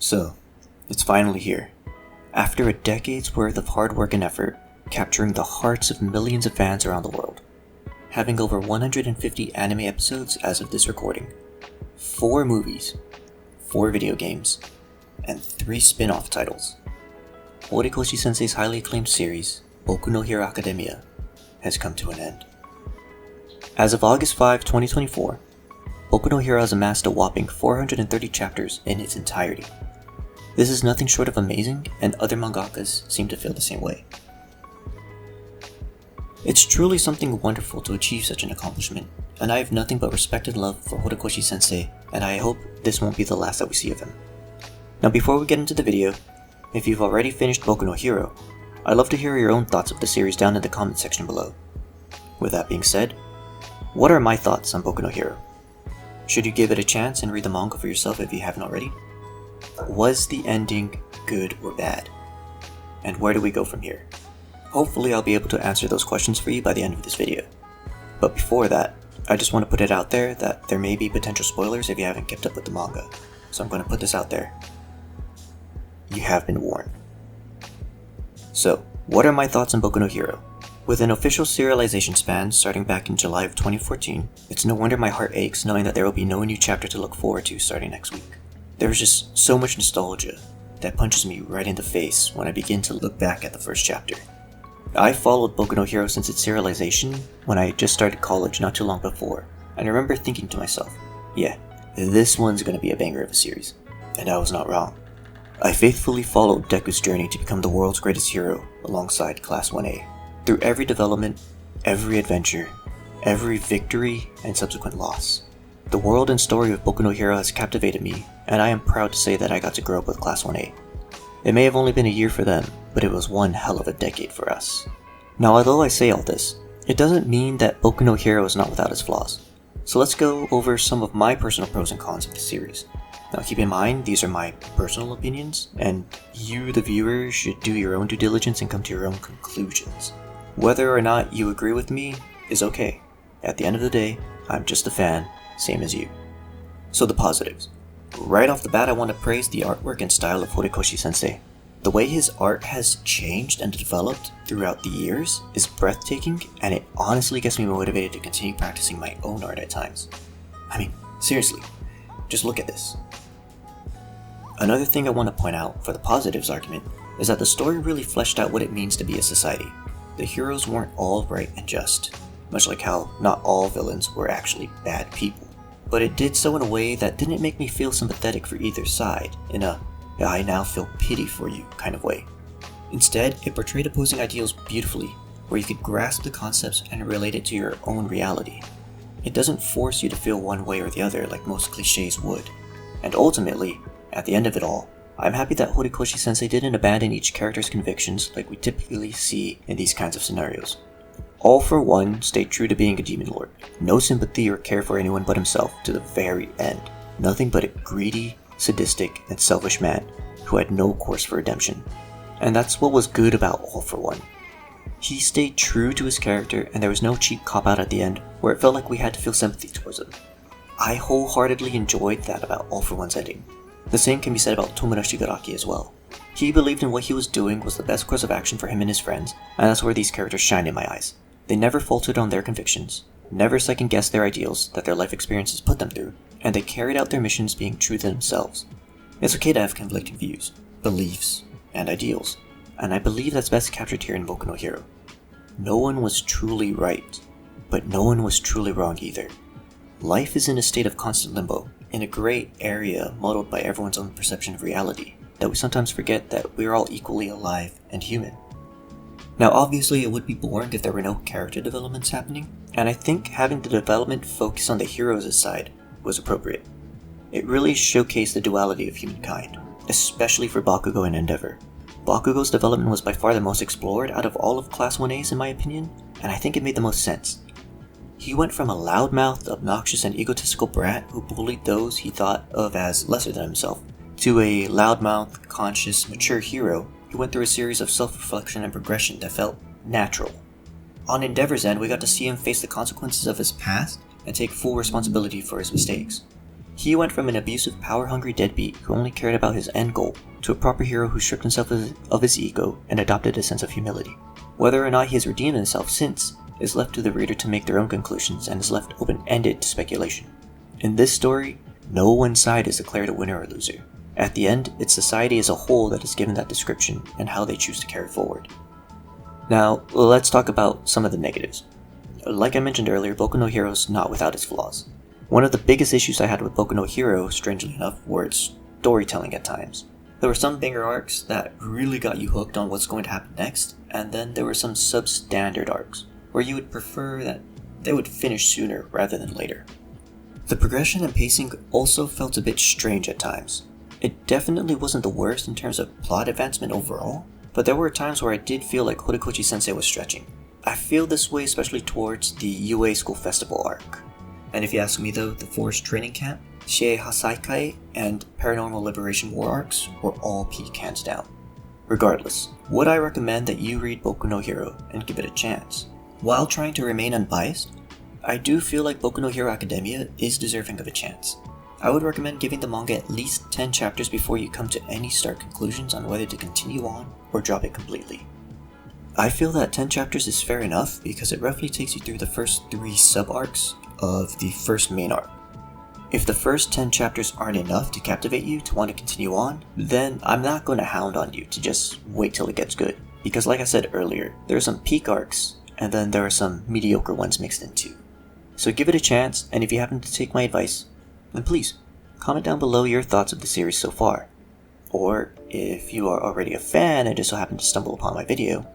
So, it's finally here. After a decade's worth of hard work and effort, capturing the hearts of millions of fans around the world. Having over 150 anime episodes as of this recording, 4 movies, 4 video games, and 3 spin-off titles. Horikoshi sensei's highly acclaimed series, Boku no Hero Academia, has come to an end. As of August 5, 2024, Boku no Hero has amassed a whopping 430 chapters in its entirety. This is nothing short of amazing, and other mangakas seem to feel the same way. It's truly something wonderful to achieve such an accomplishment, and I have nothing but respect and love for Horikoshi sensei, and I hope this won't be the last that we see of him. Now before we get into the video, if you've already finished Boku no Hero, I'd love to hear your own thoughts of the series down in the comment section below. With that being said, what are my thoughts on Boku no Hero? Should you give it a chance and read the manga for yourself if you haven't already? Was the ending good or bad? And where do we go from here? Hopefully I'll be able to answer those questions for you by the end of this video. But before that, I just want to put it out there that there may be potential spoilers if you haven't kept up with the manga. So I'm going to put this out there. You have been warned. So, what are my thoughts on Boku no Hero? With an official serialization span starting back in July of 2014, it's no wonder my heart aches knowing that there will be no new chapter to look forward to starting next week. There is just so much nostalgia that punches me right in the face when I begin to look back at the first chapter. I followed Boku no Hero since its serialization when I just started college not too long before, and I remember thinking to myself, yeah, this one's gonna be a banger of a series. And I was not wrong. I faithfully followed Deku's journey to become the world's greatest hero alongside Class 1A. Through every development, every adventure, every victory, and subsequent loss. The world and story of Boku no Hero has captivated me, and I am proud to say that I got to grow up with Class 1A. It may have only been a year for them, but it was one hell of a decade for us. Now although I say all this, it doesn't mean that Boku no Hero is not without its flaws. So let's go over some of my personal pros and cons of the series. Now keep in mind, these are my personal opinions, and you, the viewer, should do your own due diligence and come to your own conclusions. Whether or not you agree with me is okay. At the end of the day, I'm just a fan, same as you. So the positives. Right off the bat, I want to praise the artwork and style of Horikoshi sensei. The way his art has changed and developed throughout the years is breathtaking, and it honestly gets me motivated to continue practicing my own art at times. I mean, seriously, just look at this. Another thing I want to point out for the positives argument is that the story really fleshed out what it means to be a society. The heroes weren't all right and just, much like how not all villains were actually bad people. But it did so in a way that didn't make me feel sympathetic for either side, in a I now feel pity for you kind of way. Instead, it portrayed opposing ideals beautifully, where you could grasp the concepts and relate it to your own reality. It doesn't force you to feel one way or the other like most cliches would. And ultimately, at the end of it all, I'm happy that Horikoshi sensei didn't abandon each character's convictions like we typically see in these kinds of scenarios. All for one stayed true to being a demon lord. No sympathy or care for anyone but himself to the very end. Nothing but a greedy, sadistic, and selfish man who had no course for redemption. And that's what was good about All for One. He stayed true to his character, and there was no cheap cop-out at the end where it felt like we had to feel sympathy towards him. I wholeheartedly enjoyed that about All for One's ending. The same can be said about Tomono Shigaraki as well. He believed in what he was doing was the best course of action for him and his friends, and that's where these characters shine in my eyes. They never faltered on their convictions, never second-guessed their ideals that their life experiences put them through, and they carried out their missions being true to themselves. It's okay to have conflicting views, beliefs, and ideals, and I believe that's best captured here in Boku no Hero. No one was truly right, but no one was truly wrong either. Life is in a state of constant limbo, in a gray area muddled by everyone's own perception of reality, that we sometimes forget that we're all equally alive and human. Now obviously it would be boring if there were no character developments happening, and I think having the development focus on the heroes' side was appropriate. It really showcased the duality of humankind, especially for Bakugo and Endeavor. Bakugo's development was by far the most explored out of all of Class 1A's in my opinion, and I think it made the most sense. He went from a loudmouthed, obnoxious, and egotistical brat who bullied those he thought of as lesser than himself, to a loudmouthed, conscious, mature hero who went through a series of self-reflection and progression that felt natural. On Endeavor's end, we got to see him face the consequences of his past and take full responsibility for his mistakes. He went from an abusive, power-hungry deadbeat who only cared about his end goal to a proper hero who stripped himself of his ego and adopted a sense of humility. Whether or not he has redeemed himself since is left to the reader to make their own conclusions and is left open-ended to speculation. In this story, no one side is declared a winner or loser. At the end, it's society as a whole that is given that description and how they choose to carry forward. Now, let's talk about some of the negatives. Like I mentioned earlier, Boku no Hero is not without its flaws. One of the biggest issues I had with Boku no Hero, strangely enough, were its storytelling at times. There were some banger arcs that really got you hooked on what's going to happen next, and then there were some substandard arcs, where you would prefer that they would finish sooner rather than later. The progression and pacing also felt a bit strange at times. It definitely wasn't the worst in terms of plot advancement overall, but there were times where I did feel like Horikoshi sensei was stretching. I feel this way especially towards the UA School Festival arc. And if you ask me though, the Forest Training Camp, CHST, and Paranormal Liberation War arcs were all peak hands down. Regardless, would I recommend that you read Boku no Hero and give it a chance? While trying to remain unbiased, I do feel like Boku no Hero Academia is deserving of a chance. I would recommend giving the manga at least 10 chapters before you come to any stark conclusions on whether to continue on or drop it completely. I feel that 10 chapters is fair enough because it roughly takes you through the first 3 sub-arcs of the first main arc. If the first 10 chapters aren't enough to captivate you to want to continue on, then I'm not going to hound on you to just wait till it gets good. Because like I said earlier, there are some peak arcs, and then there are some mediocre ones mixed in too. So give it a chance, and if you happen to take my advice, then please, comment down below your thoughts of the series so far. Or, if you are already a fan and just so happen to stumble upon my video,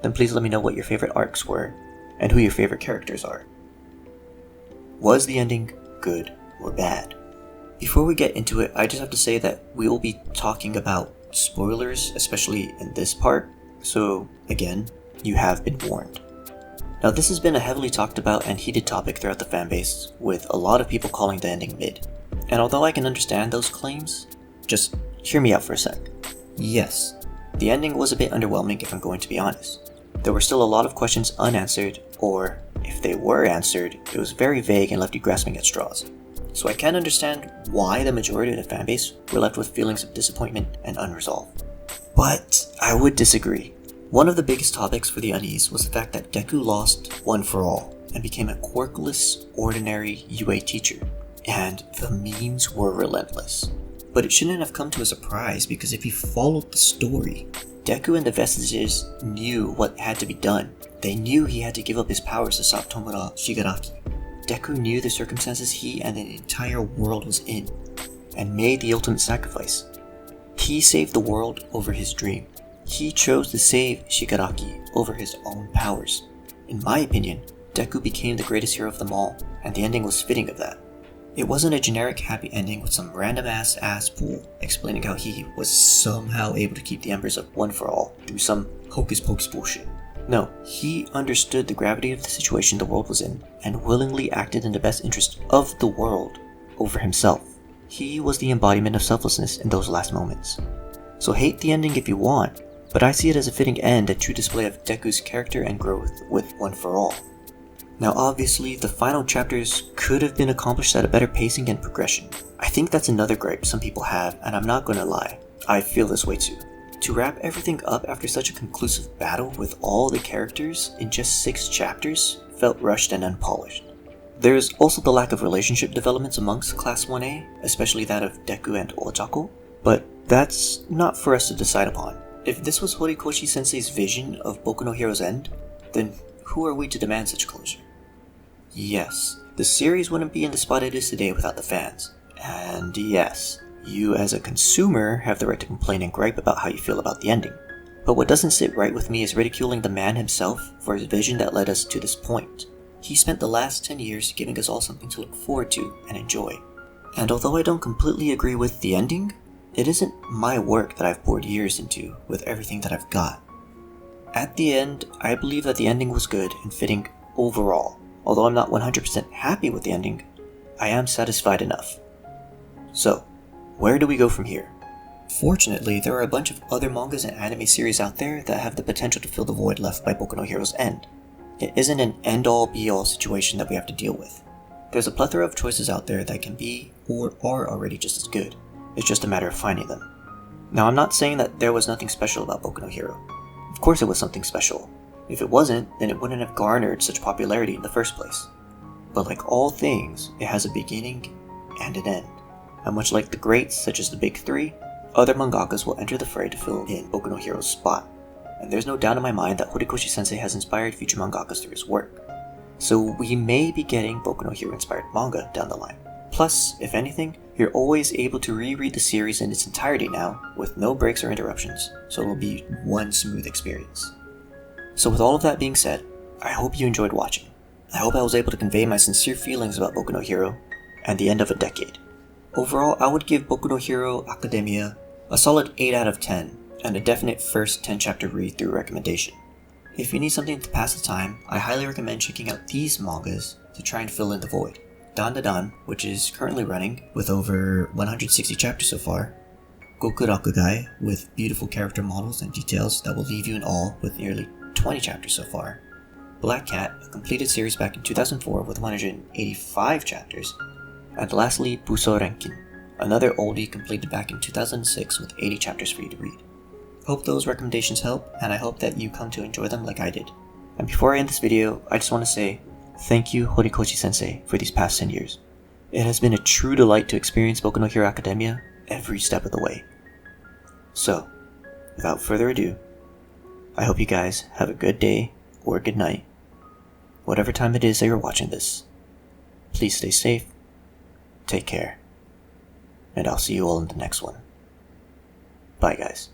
then please let me know what your favorite arcs were, and who your favorite characters are. Was the ending good or bad? Before we get into it, I just have to say that we will be talking about spoilers, especially in this part, so again, you have been warned. Now this has been a heavily talked about and heated topic throughout the fanbase, with a lot of people calling the ending mid. And although I can understand those claims, just hear me out for a sec. Yes, the ending was a bit underwhelming if I'm going to be honest. There were still a lot of questions unanswered, or if they were answered, it was very vague and left you grasping at straws. So I can understand why the majority of the fanbase were left with feelings of disappointment and unresolved. But I would disagree. One of the biggest topics for the unease was the fact that Deku lost One for All and became a quirkless, ordinary UA teacher, and the memes were relentless. But it shouldn't have come to a surprise because if you followed the story, Deku and the Vestiges knew what had to be done. They knew he had to give up his powers to stop Tomura Shigaraki. Deku knew the circumstances he and the entire world was in, and made the ultimate sacrifice. He saved the world over his dream. He chose to save Shigaraki over his own powers. In my opinion, Deku became the greatest hero of them all, and the ending was fitting of that. It wasn't a generic happy ending with some random ass pool explaining how he was somehow able to keep the embers of One for All through some hocus pocus bullshit. No, he understood the gravity of the situation the world was in and willingly acted in the best interest of the world over himself. He was the embodiment of selflessness in those last moments. So hate the ending if you want, but I see it as a fitting end, a true display of Deku's character and growth with One for All. Now obviously, the final chapters could have been accomplished at a better pacing and progression. I think that's another gripe some people have, and I'm not gonna lie, I feel this way too. To wrap everything up after such a conclusive battle with all the characters in just 6 chapters felt rushed and unpolished. There is also the lack of relationship developments amongst Class 1A, especially that of Deku and Ochako, but that's not for us to decide upon. If this was Horikoshi sensei's vision of Boku no Hero's end, then who are we to demand such closure? Yes, the series wouldn't be in the spot it is today without the fans. And yes, you as a consumer have the right to complain and gripe about how you feel about the ending. But what doesn't sit right with me is ridiculing the man himself for his vision that led us to this point. He spent the last 10 years giving us all something to look forward to and enjoy. And although I don't completely agree with the ending, it isn't my work that I've poured years into with everything that I've got. At the end, I believe that the ending was good and fitting overall. Although I'm not 100% happy with the ending, I am satisfied enough. So, where do we go from here? Fortunately, there are a bunch of other mangas and anime series out there that have the potential to fill the void left by Boku no Hero's end. It isn't an end-all be-all situation that we have to deal with. There's a plethora of choices out there that can be or are already just as good. It's just a matter of finding them. Now, I'm not saying that there was nothing special about Boku no Hero. Of course it was something special. If it wasn't, then it wouldn't have garnered such popularity in the first place. But like all things, it has a beginning and an end. And much like the greats such as the Big Three, other mangakas will enter the fray to fill in Boku no Hero's spot. And there's no doubt in my mind that Horikoshi sensei has inspired future mangakas through his work. So we may be getting Boku no Hero inspired manga down the line. Plus, if anything, you're always able to reread the series in its entirety now, with no breaks or interruptions, so it'll be one smooth experience. So with all of that being said, I hope you enjoyed watching. I hope I was able to convey my sincere feelings about Boku no Hero, and the end of a decade. Overall, I would give Boku no Hero Academia a solid 8 out of 10, and a definite first 10 chapter read through recommendation. If you need something to pass the time, I highly recommend checking out these mangas to try and fill in the void. Dan Da Dan, which is currently running with over 160 chapters so far. Goku Rakugai, with beautiful character models and details that will leave you in awe with nearly 20 chapters so far. Black Cat, a completed series back in 2004 with 185 chapters. And lastly, Buso Renkin, another oldie completed back in 2006 with 80 chapters for you to read. Hope those recommendations help, and I hope that you come to enjoy them like I did. And before I end this video, I just want to say, thank you Horikoshi sensei for these past 10 years. It has been a true delight to experience Boku no Hero Academia every step of the way. So, without further ado, I hope you guys have a good day or a good night. Whatever time it is that you're watching this, please stay safe, take care, and I'll see you all in the next one. Bye guys.